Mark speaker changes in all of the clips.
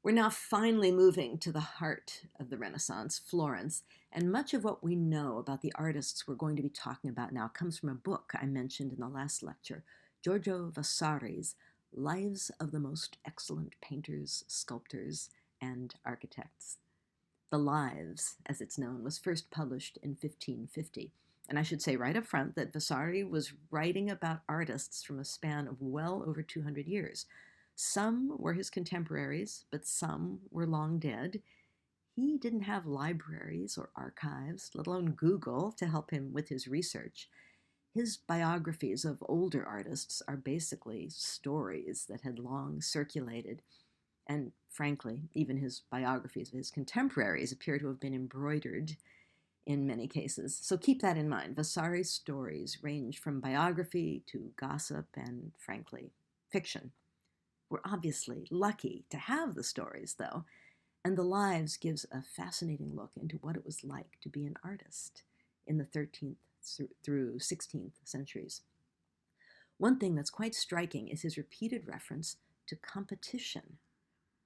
Speaker 1: We're now finally moving to the heart of the Renaissance, Florence, and much of what we know about the artists we're going to be talking about now comes from a book I mentioned in the last lecture, Giorgio Vasari's Lives of the Most Excellent Painters, Sculptors, and Architects. The Lives, as it's known, was first published in 1550. And I should say right up front that Vasari was writing about artists from a span of well over 200 years. Some were his contemporaries, but some were long dead. He didn't have libraries or archives, let alone Google, to help him with his research. His biographies of older artists are basically stories that had long circulated, and frankly, even his biographies of his contemporaries appear to have been embroidered in many cases. So keep that in mind. Vasari's stories range from biography to gossip and, frankly, fiction. We're obviously lucky to have the stories, though, and The Lives gives a fascinating look into what it was like to be an artist in the 13th through 16th centuries. One thing that's quite striking is his repeated reference to competition,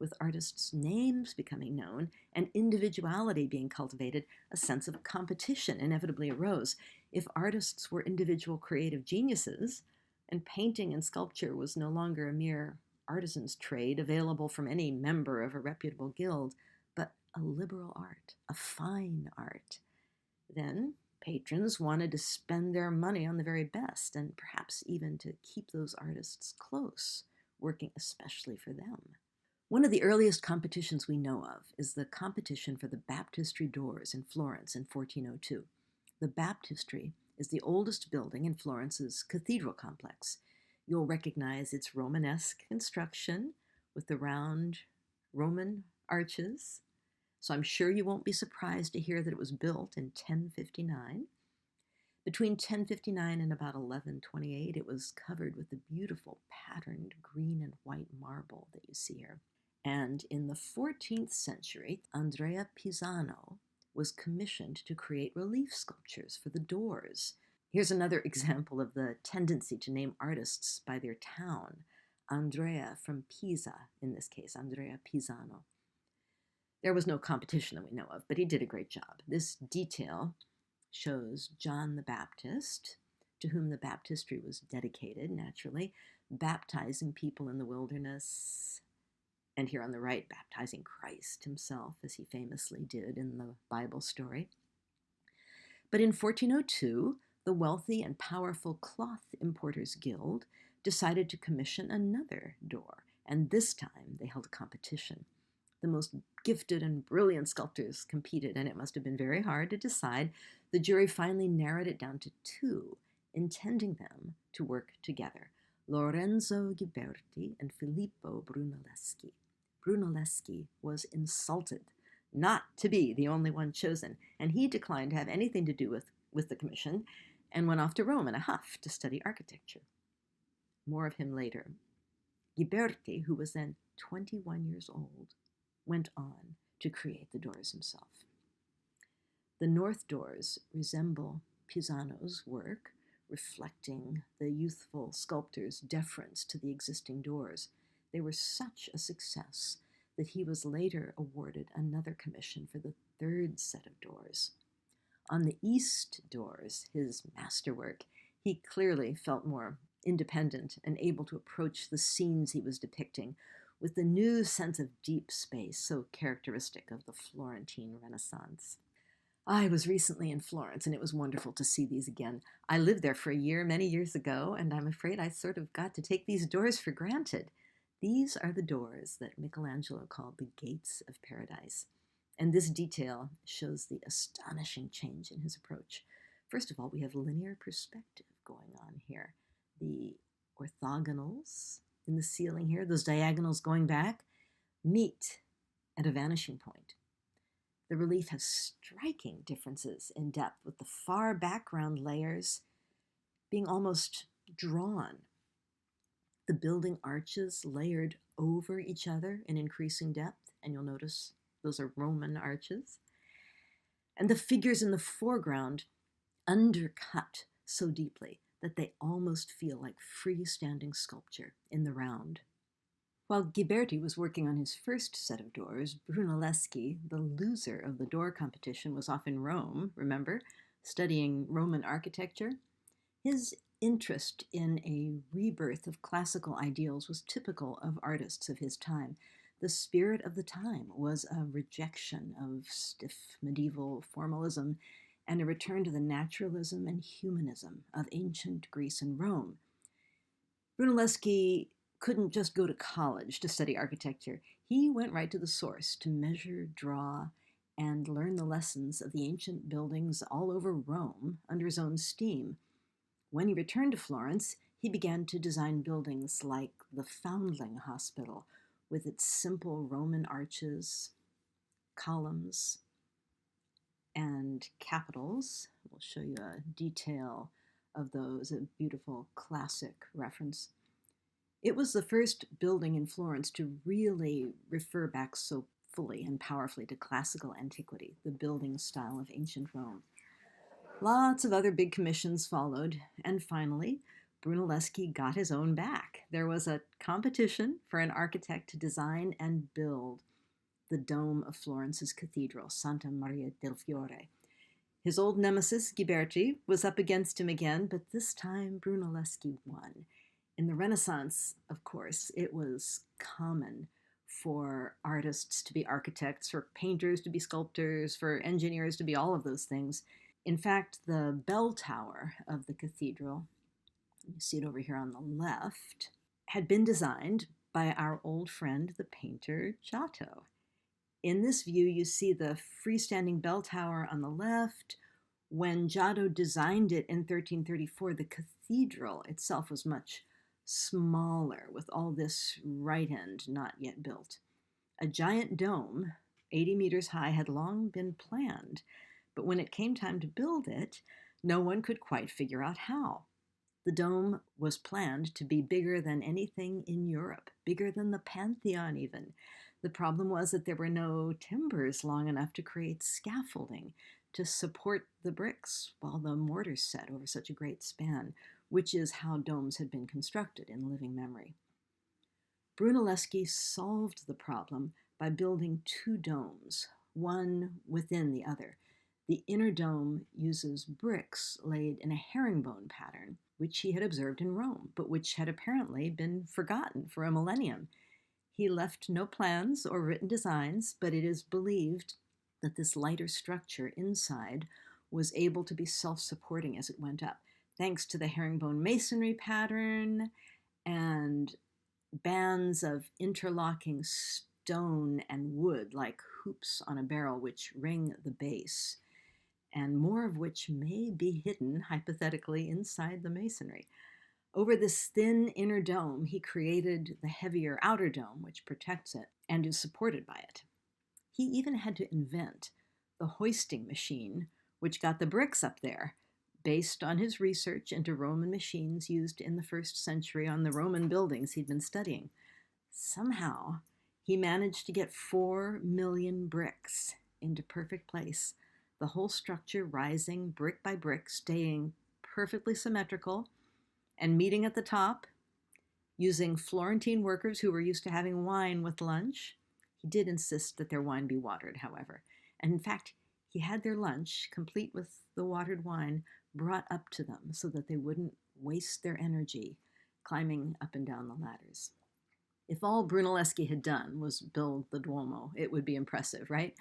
Speaker 1: with artists' names becoming known and individuality being cultivated. A sense of competition inevitably arose. If artists were individual creative geniuses, and painting and sculpture was no longer a mere artisan's trade available from any member of a reputable guild, but a liberal art, a fine art, then patrons wanted to spend their money on the very best, and perhaps even to keep those artists close, working especially for them. One of the earliest competitions we know of is the competition for the baptistry doors in Florence in 1402. The baptistry is the oldest building in Florence's cathedral complex. You'll recognize its Romanesque construction with the round Roman arches. So I'm sure you won't be surprised to hear that it was built in 1059. Between 1059 and about 1128, it was covered with the beautiful patterned green and white marble that you see here. And in the 14th century, Andrea Pisano was commissioned to create relief sculptures for the doors. Here's another example of the tendency to name artists by their town. Andrea from Pisa, in this case, Andrea Pisano. There was no competition that we know of, but he did a great job. This detail shows John the Baptist, to whom the baptistry was dedicated, naturally, baptizing people in the wilderness, and here on the right, baptizing Christ himself, as he famously did in the Bible story. But in 1402, the wealthy and powerful Cloth Importers Guild decided to commission another door, and this time they held a competition. The most gifted and brilliant sculptors competed, and it must have been very hard to decide. The jury finally narrowed it down to two, intending them to work together: Lorenzo Ghiberti and Filippo Brunelleschi. Brunelleschi was insulted not to be the only one chosen, and he declined to have anything to do with the commission and went off to Rome in a huff to study architecture. More of him later. Ghiberti, who was then 21 years old, went on to create the doors himself. The north doors resemble Pisano's work, reflecting the youthful sculptor's deference to the existing doors. They were such a success that he was later awarded another commission for the third set of doors. On the east doors, his masterwork, he clearly felt more independent and able to approach the scenes he was depicting with the new sense of deep space so characteristic of the Florentine Renaissance. I was recently in Florence, and it was wonderful to see these again. I lived there for a year, many years ago, and I'm afraid I sort of got to take these doors for granted. These are the doors that Michelangelo called the Gates of Paradise. And this detail shows the astonishing change in his approach. First of all, we have linear perspective going on here. The orthogonals in the ceiling here, those diagonals going back, meet at a vanishing point. The relief has striking differences in depth, with the far background layers being almost drawn. The building arches layered over each other in increasing depth, and you'll notice those are Roman arches. And the figures in the foreground undercut so deeply that they almost feel like freestanding sculpture in the round. While Ghiberti was working on his first set of doors, Brunelleschi, the loser of the door competition, was off in Rome, remember, studying Roman architecture. His interest in a rebirth of classical ideals was typical of artists of his time. The spirit of the time was a rejection of stiff medieval formalism and a return to the naturalism and humanism of ancient Greece and Rome. Brunelleschi couldn't just go to college to study architecture. He went right to the source to measure, draw, and learn the lessons of the ancient buildings all over Rome under his own steam. When he returned to Florence, he began to design buildings like the Foundling Hospital, with its simple Roman arches, columns, and capitals. We'll show you a detail of those, a beautiful classic reference. It was the first building in Florence to really refer back so fully and powerfully to classical antiquity, the building style of ancient Rome. Lots of other big commissions followed, and finally, Brunelleschi got his own back. There was a competition for an architect to design and build the dome of Florence's cathedral, Santa Maria del Fiore. His old nemesis, Ghiberti, was up against him again, but this time Brunelleschi won. In the Renaissance, of course, it was common for artists to be architects, for painters to be sculptors, for engineers to be all of those things. In fact, the bell tower of the cathedral, you see it over here on the left, had been designed by our old friend, the painter Giotto. In this view, you see the freestanding bell tower on the left. When Giotto designed it in 1334, the cathedral itself was much smaller, with all this right end not yet built. A giant dome, 80 meters high, had long been planned, but when it came time to build it, no one could quite figure out how. The dome was planned to be bigger than anything in Europe, bigger than the Pantheon even. The problem was that there were no timbers long enough to create scaffolding to support the bricks while the mortar set over such a great span, which is how domes had been constructed in living memory. Brunelleschi solved the problem by building two domes, one within the other. The inner dome uses bricks laid in a herringbone pattern, which he had observed in Rome, but which had apparently been forgotten for a millennium. He left no plans or written designs, but it is believed that this lighter structure inside was able to be self-supporting as it went up, thanks to the herringbone masonry pattern and bands of interlocking stone and wood like hoops on a barrel which ring the base, and more of which may be hidden, hypothetically, inside the masonry. Over this thin inner dome, he created the heavier outer dome, which protects it and is supported by it. He even had to invent the hoisting machine, which got the bricks up there, based on his research into Roman machines used in the 1st century on the Roman buildings he'd been studying. Somehow, he managed to get 4 million bricks into perfect place, the whole structure rising brick by brick, staying perfectly symmetrical, and meeting at the top, using Florentine workers who were used to having wine with lunch. He did insist that their wine be watered, however. And in fact, he had their lunch, complete with the watered wine, brought up to them so that they wouldn't waste their energy climbing up and down the ladders. If all Brunelleschi had done was build the Duomo, it would be impressive, right?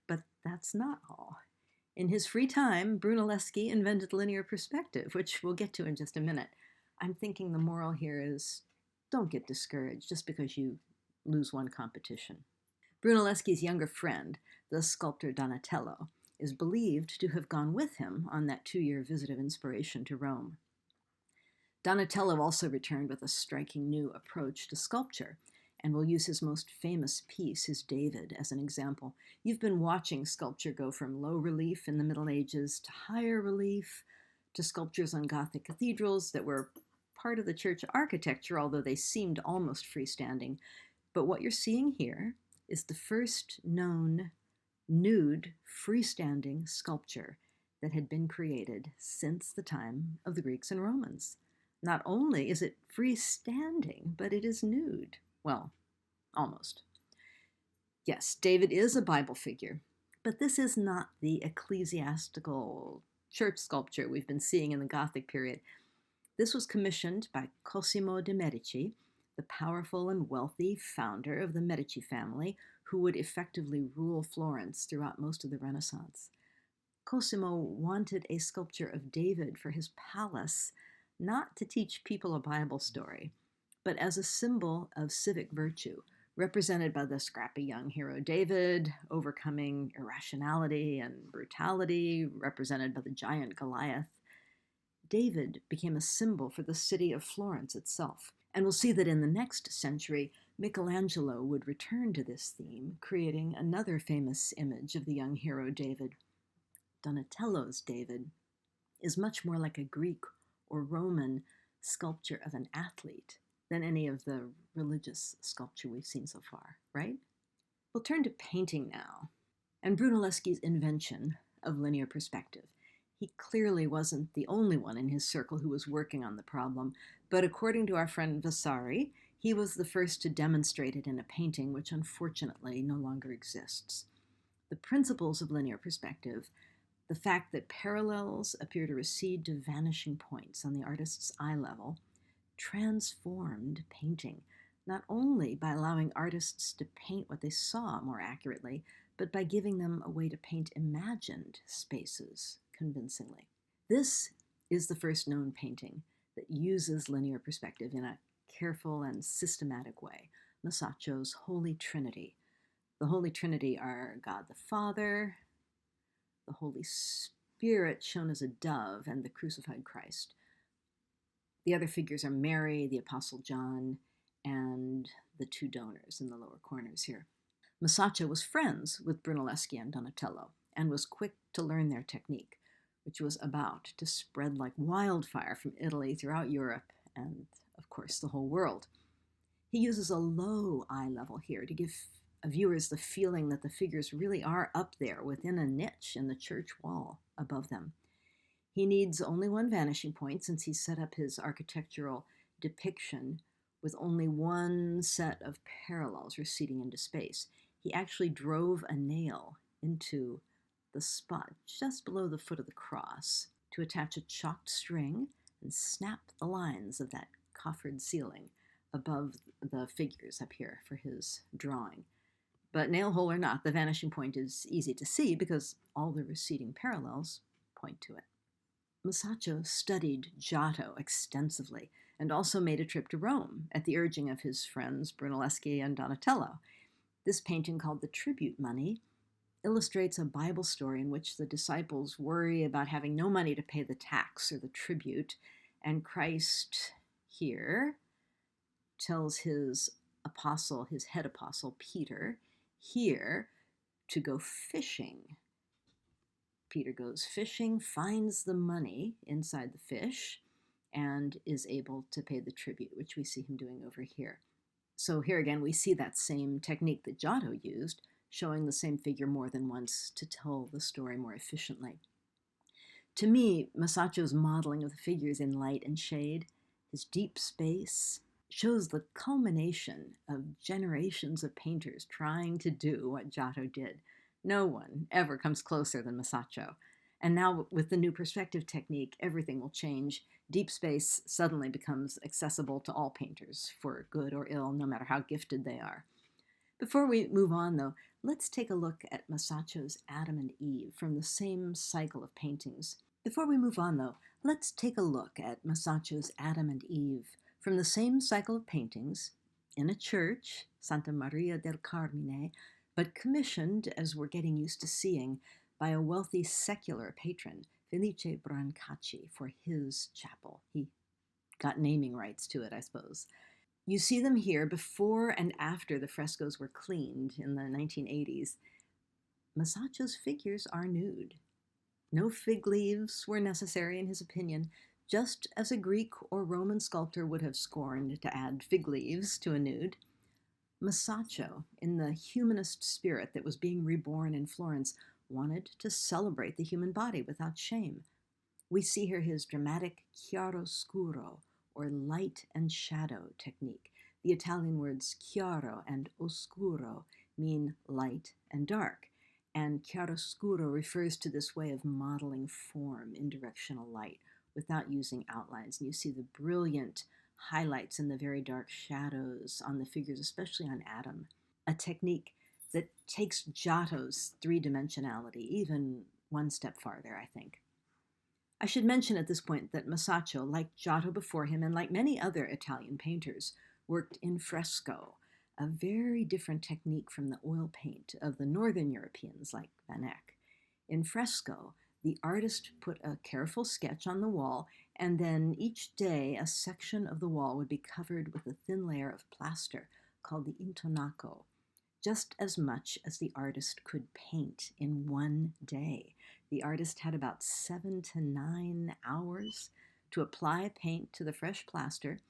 Speaker 1: But that's not all. In his free time, Brunelleschi invented linear perspective, which we'll get to in just a minute. I'm thinking the moral here is don't get discouraged just because you lose one competition. Brunelleschi's younger friend, the sculptor Donatello, is believed to have gone with him on that 2-year visit of inspiration to Rome. Donatello also returned with a striking new approach to sculpture, and will use his most famous piece, his David, as an example. You've been watching sculpture go from low relief in the Middle Ages to higher relief, to sculptures on Gothic cathedrals that were part of the church architecture, although they seemed almost freestanding. But what you're seeing here is the first known nude freestanding sculpture that had been created since the time of the Greeks and Romans. Not only is it freestanding, but it is nude. Well, almost. Yes, David is a Bible figure, but this is not the ecclesiastical church sculpture we've been seeing in the Gothic period. This was commissioned by Cosimo de' Medici, the powerful and wealthy founder of the Medici family, who would effectively rule Florence throughout most of the Renaissance. Cosimo wanted a sculpture of David for his palace, not to teach people a Bible story, but as a symbol of civic virtue, represented by the scrappy young hero David, overcoming irrationality and brutality, represented by the giant Goliath. David became a symbol for the city of Florence itself. And we'll see that in the next century, Michelangelo would return to this theme, creating another famous image of the young hero David. Donatello's David is much more like a Greek or Roman sculpture of an athlete than any of the religious sculpture we've seen so far, right? We'll turn to painting now, and Brunelleschi's invention of linear perspective. He clearly wasn't the only one in his circle who was working on the problem, but according to our friend Vasari, he was the first to demonstrate it in a painting which unfortunately no longer exists. The principles of linear perspective, the fact that parallels appear to recede to vanishing points on the artist's eye level, transformed painting, not only by allowing artists to paint what they saw more accurately, but by giving them a way to paint imagined spaces convincingly. This is the first known painting that uses linear perspective in a careful and systematic way, Masaccio's Holy Trinity. The Holy Trinity are God the Father, the Holy Spirit shown as a dove, and the crucified Christ. The other figures are Mary, the Apostle John, and the two donors in the lower corners here. Masaccio was friends with Brunelleschi and Donatello and was quick to learn their technique, which was about to spread like wildfire from Italy throughout Europe and, of course, the whole world. He uses a low eye level here to give viewers the feeling that the figures really are up there within a niche in the church wall above them. He needs only one vanishing point since he set up his architectural depiction with only one set of parallels receding into space. He actually drove a nail into the spot just below the foot of the cross to attach a chalked string and snap the lines of that coffered ceiling above the figures up here for his drawing. But nail hole or not, the vanishing point is easy to see because all the receding parallels point to it. Masaccio studied Giotto extensively and also made a trip to Rome at the urging of his friends Brunelleschi and Donatello. This painting, called The Tribute Money, illustrates a Bible story in which the disciples worry about having no money to pay the tax or the tribute, and Christ here tells his apostle, his head apostle, Peter, here to go fishing. Peter goes fishing, finds the money inside the fish, and is able to pay the tribute, which we see him doing over here. So here again, we see that same technique that Giotto used, showing the same figure more than once to tell the story more efficiently. To me, Masaccio's modeling of the figures in light and shade, his deep space, shows the culmination of generations of painters trying to do what Giotto did. No one ever comes closer than Masaccio. And now with the new perspective technique, everything will change. Deep space suddenly becomes accessible to all painters, for good or ill, no matter how gifted they are. Before we move on, though, let's take a look at Masaccio's Adam and Eve from the same cycle of paintings. From the same cycle of paintings in a church, Santa Maria del Carmine, but commissioned, as we're getting used to seeing, by a wealthy secular patron, Felice Brancacci, for his chapel. He got naming rights to it, I suppose. You see them here before and after the frescoes were cleaned in the 1980s. Masaccio's figures are nude. No fig leaves were necessary in his opinion, just as a Greek or Roman sculptor would have scorned to add fig leaves to a nude. Masaccio, in the humanist spirit that was being reborn in Florence, wanted to celebrate the human body without shame. We see here his dramatic chiaroscuro, or light and shadow technique, The Italian words chiaro and oscuro mean light and dark, and chiaroscuro refers to this way of modeling form in directional light without using outlines. And you see the brilliant highlights and the very dark shadows on the figures, especially on Adam, a technique that takes Giotto's three-dimensionality even one step farther, I think. I should mention at this point that Masaccio, like Giotto before him and like many other Italian painters, worked in fresco, a very different technique from the oil paint of the northern Europeans like Van Eyck. In fresco, the artist put a careful sketch on the wall, and then each day a section of the wall would be covered with a thin layer of plaster called the intonaco, just as much as the artist could paint in one day. The artist had about 7 to 9 hours to apply paint to the fresh plaster.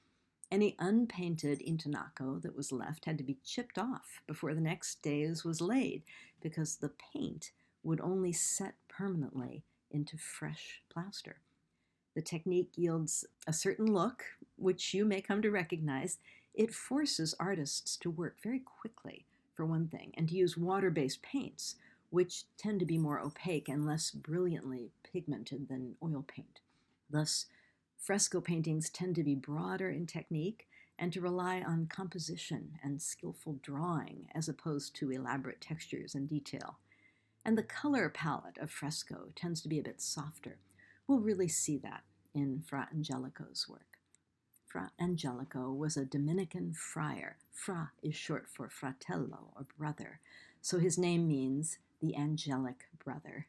Speaker 1: Any unpainted intonaco that was left had to be chipped off before the next day's was laid, because the paint would only set permanently into fresh plaster. The technique yields a certain look, which you may come to recognize. It forces artists to work very quickly, for one thing, and to use water-based paints, which tend to be more opaque and less brilliantly pigmented than oil paint. Thus, fresco paintings tend to be broader in technique and to rely on composition and skillful drawing as opposed to elaborate textures and detail. And the color palette of fresco tends to be a bit softer. We'll really see that in Fra Angelico's work. Fra Angelico was a Dominican friar. Fra is short for fratello, or brother, so his name means the angelic brother.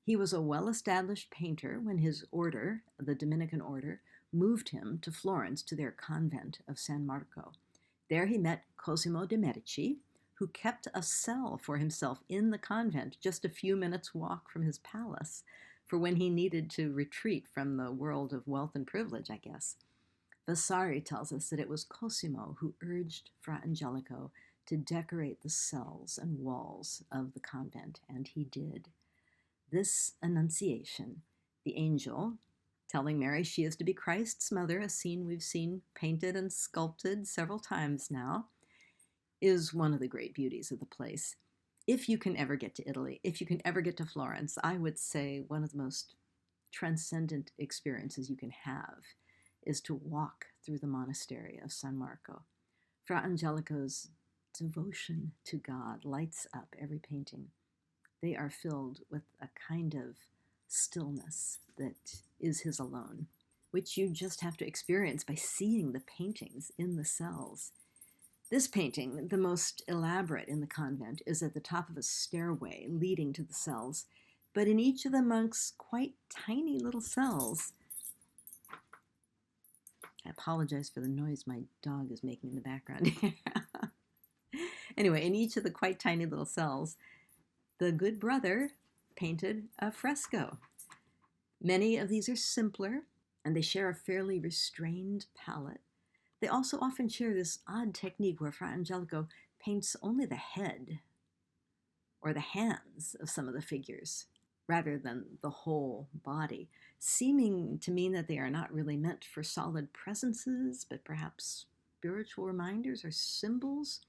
Speaker 1: He was a well-established painter when his order, the Dominican order, moved him to Florence to their convent of San Marco. There he met Cosimo de' Medici, who kept a cell for himself in the convent, just a few minutes' walk from his palace, for when he needed to retreat from the world of wealth and privilege, I guess. Vasari tells us that it was Cosimo who urged Fra Angelico to decorate the cells and walls of the convent, and he did. This Annunciation, the angel telling Mary she is to be Christ's mother, a scene we've seen painted and sculpted several times now, is one of the great beauties of the place. If you can ever get to Italy, if you can ever get to Florence, I would say one of the most transcendent experiences you can have is to walk through the monastery of San Marco. Fra Angelico's devotion to God lights up every painting. They are filled with a kind of stillness that is his alone, which you just have to experience by seeing the paintings in the cells. This painting, the most elaborate in the convent, is at the top of a stairway leading to the cells, but in each of the monks' quite tiny little cells, I apologize for the noise my dog is making in the background here. Anyway, in each of the quite tiny little cells, the good brother painted a fresco. Many of these are simpler, and they share a fairly restrained palette. They also often share this odd technique where Fra Angelico paints only the head or the hands of some of the figures, rather than the whole body, seeming to mean that they are not really meant for solid presences, but perhaps spiritual reminders or symbols.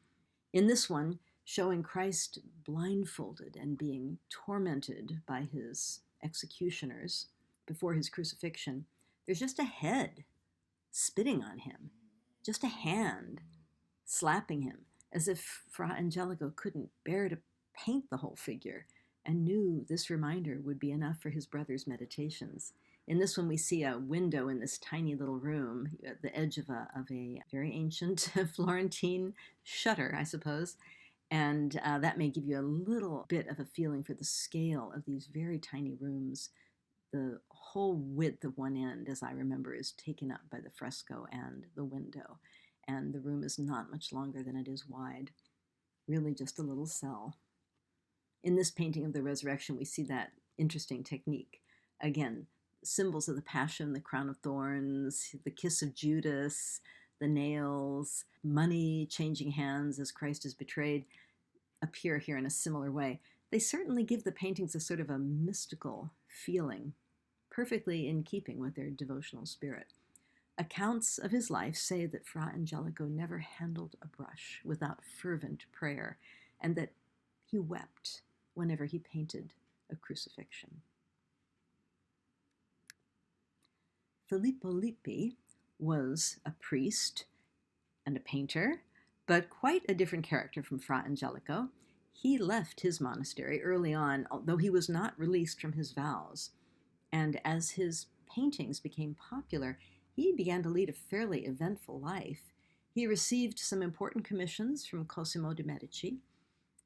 Speaker 1: In this one, showing Christ blindfolded and being tormented by his executioners before his crucifixion, there's just a head spitting on him, just a hand slapping him, as if Fra Angelico couldn't bear to paint the whole figure and knew this reminder would be enough for his brother's meditations. In this one, we see a window in this tiny little room at the edge of a very ancient Florentine shutter, I suppose. And that may give you a little bit of a feeling for the scale of these very tiny rooms. The whole width of one end, as I remember, is taken up by the fresco and the window. And the room is not much longer than it is wide. Really just a little cell. In this painting of the resurrection, we see that interesting technique. Again, symbols of the passion, the crown of thorns, the kiss of Judas, the nails, money changing hands as Christ is betrayed, appear here in a similar way. They certainly give the paintings a sort of a mystical feeling, perfectly in keeping with their devotional spirit. Accounts of his life say that Fra Angelico never handled a brush without fervent prayer, and that he wept whenever he painted a crucifixion. Filippo Lippi was a priest and a painter, but quite a different character from Fra Angelico. He left his monastery early on, although he was not released from his vows. And as his paintings became popular, he began to lead a fairly eventful life. He received some important commissions from Cosimo de' Medici,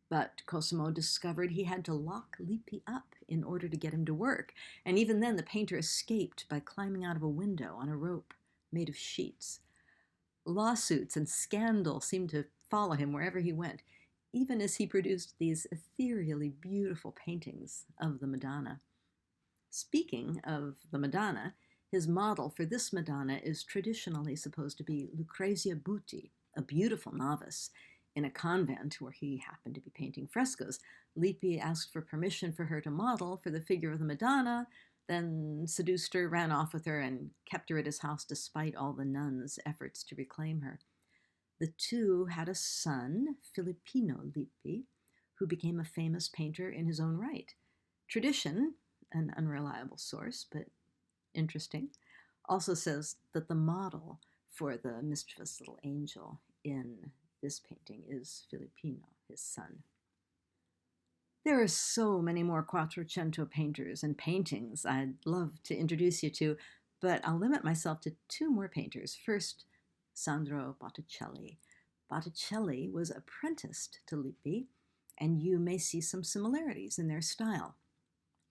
Speaker 1: but Cosimo discovered he had to lock Lippi up in order to get him to work, and even then the painter escaped by climbing out of a window on a rope made of sheets. Lawsuits and scandal seemed to follow him wherever he went, even as he produced these ethereally beautiful paintings of the Madonna. Speaking of the Madonna, his model for this Madonna is traditionally supposed to be Lucrezia Butti, a beautiful novice in a convent where he happened to be painting frescoes. Lippi asked for permission for her to model for the figure of the Madonna, then seduced her, ran off with her, and kept her at his house despite all the nuns' efforts to reclaim her. The two had a son, Filippino Lippi, who became a famous painter in his own right. Tradition, an unreliable source, but interesting, also says that the model for the mischievous little angel in this painting is Filippino, his son. There are so many more Quattrocento painters and paintings I'd love to introduce you to, but I'll limit myself to two more painters. First, Sandro Botticelli. Botticelli was apprenticed to Lippi, and you may see some similarities in their style.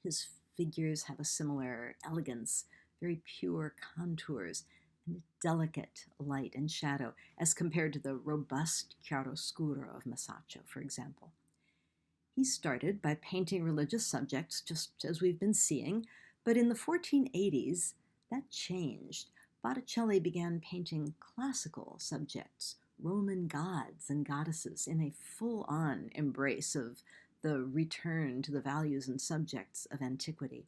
Speaker 1: His figures have a similar elegance, very pure contours, and delicate light and shadow, as compared to the robust chiaroscuro of Masaccio, for example. He started by painting religious subjects, just as we've been seeing, but in the 1480s, that changed. Botticelli began painting classical subjects, Roman gods and goddesses, in a full-on embrace of the return to the values and subjects of antiquity.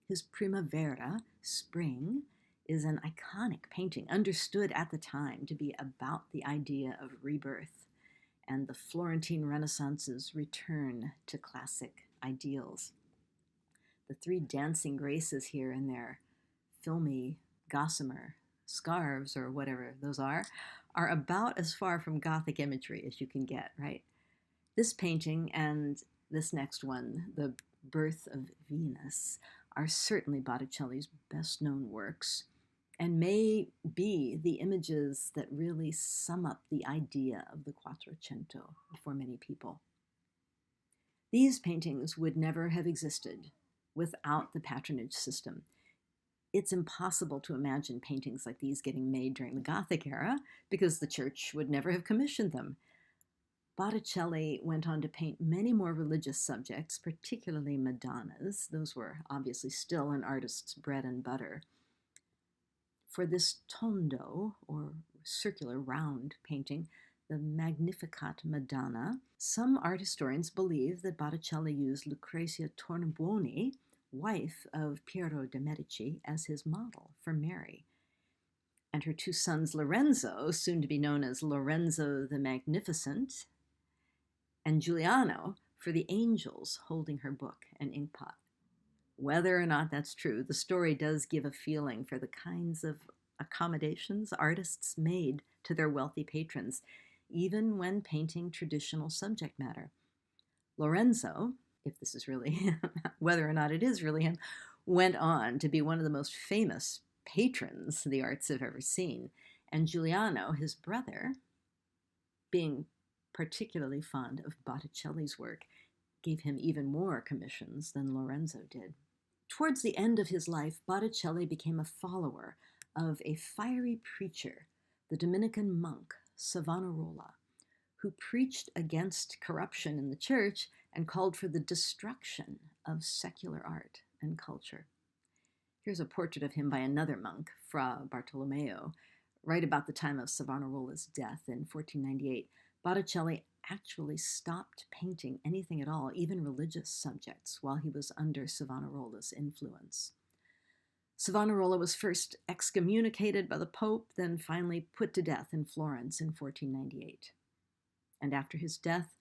Speaker 1: His Primavera, Spring, is an iconic painting, understood at the time to be about the idea of rebirth and the Florentine Renaissance's return to classic ideals. The three dancing graces here in their filmy gossamer scarves, or whatever those are about as far from Gothic imagery as you can get, right? This painting and this next one, The Birth of Venus, are certainly Botticelli's best-known works, and may be the images that really sum up the idea of the Quattrocento for many people. These paintings would never have existed without the patronage system. It's impossible to imagine paintings like these getting made during the Gothic era because the church would never have commissioned them. Botticelli went on to paint many more religious subjects, particularly Madonnas. Those were obviously still an artist's bread and butter. For this tondo, or circular round painting, the Magnificat Madonna, some art historians believe that Botticelli used Lucrezia Tornabuoni, wife of Piero de' Medici, as his model for Mary, and her two sons Lorenzo, soon to be known as Lorenzo the Magnificent, and Giuliano for the angels holding her book and inkpot. Whether or not that's true, the story does give a feeling for the kinds of accommodations artists made to their wealthy patrons, even when painting traditional subject matter. Lorenzo, if this is really him, whether or not it is really him, went on to be one of the most famous patrons the arts have ever seen. And Giuliano, his brother, being particularly fond of Botticelli's work, gave him even more commissions than Lorenzo did. Towards the end of his life, Botticelli became a follower of a fiery preacher, the Dominican monk Savonarola, who preached against corruption in the church and called for the destruction of secular art and culture. Here's a portrait of him by another monk, Fra Bartolomeo, right about the time of Savonarola's death in 1498. Botticelli actually stopped painting anything at all, even religious subjects, while he was under Savonarola's influence. Savonarola was first excommunicated by the Pope, then finally put to death in Florence in 1498. And after his death,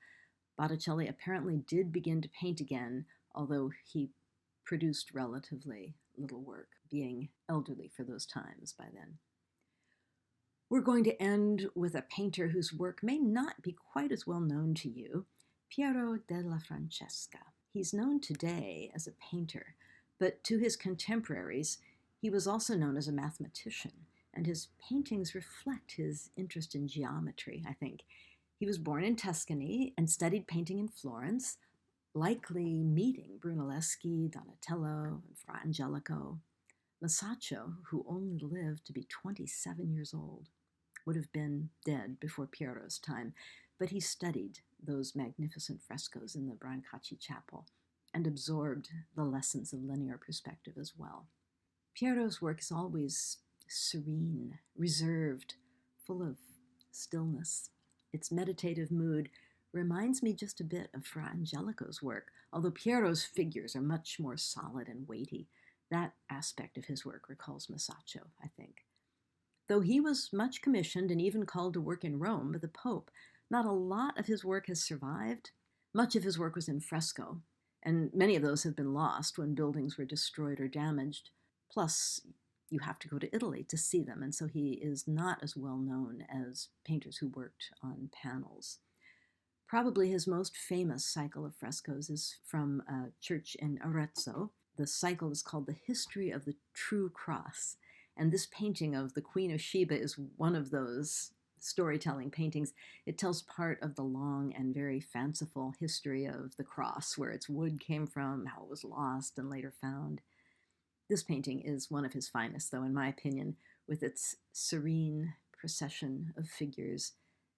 Speaker 1: Botticelli apparently did begin to paint again, although he produced relatively little work, being elderly for those times by then. We're going to end with a painter whose work may not be quite as well known to you, Piero della Francesca. He's known today as a painter, but to his contemporaries, he was also known as a mathematician, and his paintings reflect his interest in geometry, I think. He was born in Tuscany and studied painting in Florence, likely meeting Brunelleschi, Donatello, and Fra Angelico. Masaccio, who only lived to be 27 years old, would have been dead before Piero's time, but he studied those magnificent frescoes in the Brancacci Chapel and absorbed the lessons of linear perspective as well. Piero's work is always serene, reserved, full of stillness. Its meditative mood reminds me just a bit of Fra Angelico's work, although Piero's figures are much more solid and weighty. That aspect of his work recalls Masaccio, I think. Though he was much commissioned and even called to work in Rome by the Pope, not a lot of his work has survived. Much of his work was in fresco, and many of those have been lost when buildings were destroyed or damaged. Plus, you have to go to Italy to see them, and so he is not as well known as painters who worked on panels. Probably his most famous cycle of frescoes is from a church in Arezzo. The cycle is called The History of the True Cross, and this painting of the Queen of Sheba is one of those storytelling paintings. It tells part of the long and very fanciful history of the cross, where its wood came from, how it was lost and later found. This painting is one of his finest, though, in my opinion, with its serene procession of figures,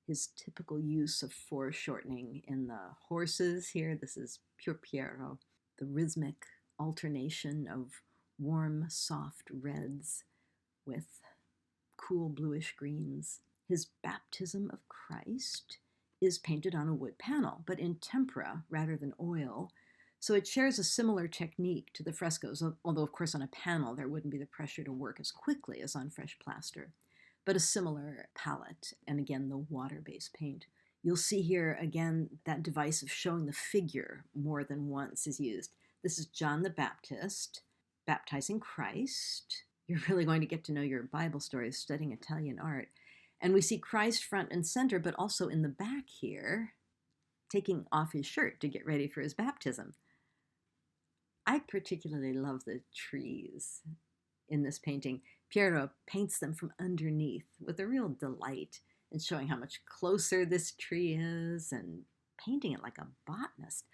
Speaker 1: his typical use of foreshortening in the horses here. This is pure Piero. The rhythmic alternation of warm, soft reds with cool bluish greens. His baptism of Christ is painted on a wood panel, but in tempera rather than oil, so it shares a similar technique to the frescoes, although of course on a panel there wouldn't be the pressure to work as quickly as on fresh plaster, but a similar palette, and again the water-based paint. You'll see here again that device of showing the figure more than once is used. This is John the Baptist baptizing Christ. You're really going to get to know your Bible stories studying Italian art. And we see Christ front and center, but also in the back here, taking off his shirt to get ready for his baptism. I particularly love the trees in this painting. Piero paints them from underneath with a real delight in showing how much closer this tree is and painting it like a botanist.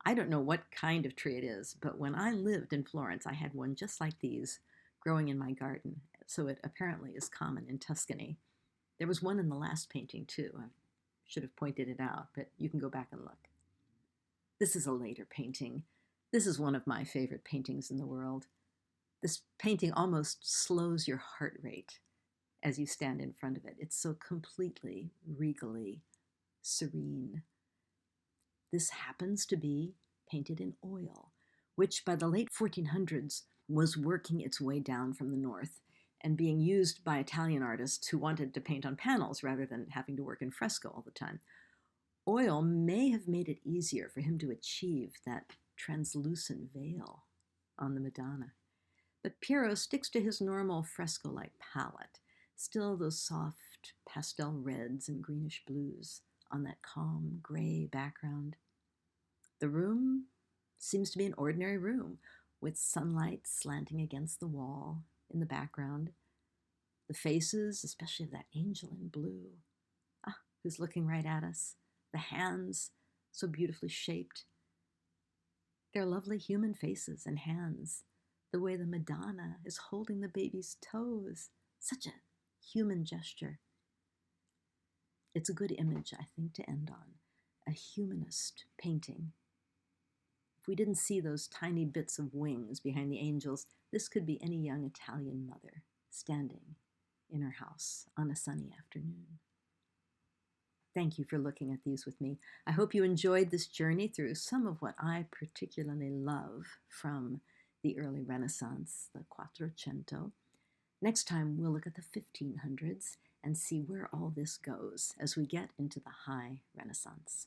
Speaker 1: I don't know what kind of tree it is, but when I lived in Florence, I had one just like these growing in my garden, so it apparently is common in Tuscany. There was one in the last painting too. I should have pointed it out, but you can go back and look. This is a later painting. This is one of my favorite paintings in the world. This painting almost slows your heart rate as you stand in front of it. It's so completely, regally serene. This happens to be painted in oil, which by the late 1400s was working its way down from the north and being used by Italian artists who wanted to paint on panels rather than having to work in fresco all the time. Oil may have made it easier for him to achieve that translucent veil on the Madonna. But Piero sticks to his normal fresco-like palette, still those soft pastel reds and greenish blues on that calm gray background. The room seems to be an ordinary room with sunlight slanting against the wall in the background. The faces, especially of that angel in blue, who's looking right at us. The hands, so beautifully shaped. They're lovely human faces and hands. The way the Madonna is holding the baby's toes. Such a human gesture. It's a good image, I think, to end on. A humanist painting. If we didn't see those tiny bits of wings behind the angels, this could be any young Italian mother standing in her house on a sunny afternoon. Thank you for looking at these with me. I hope you enjoyed this journey through some of what I particularly love from the early Renaissance, the Quattrocento. Next time, we'll look at the 1500s and see where all this goes as we get into the High Renaissance.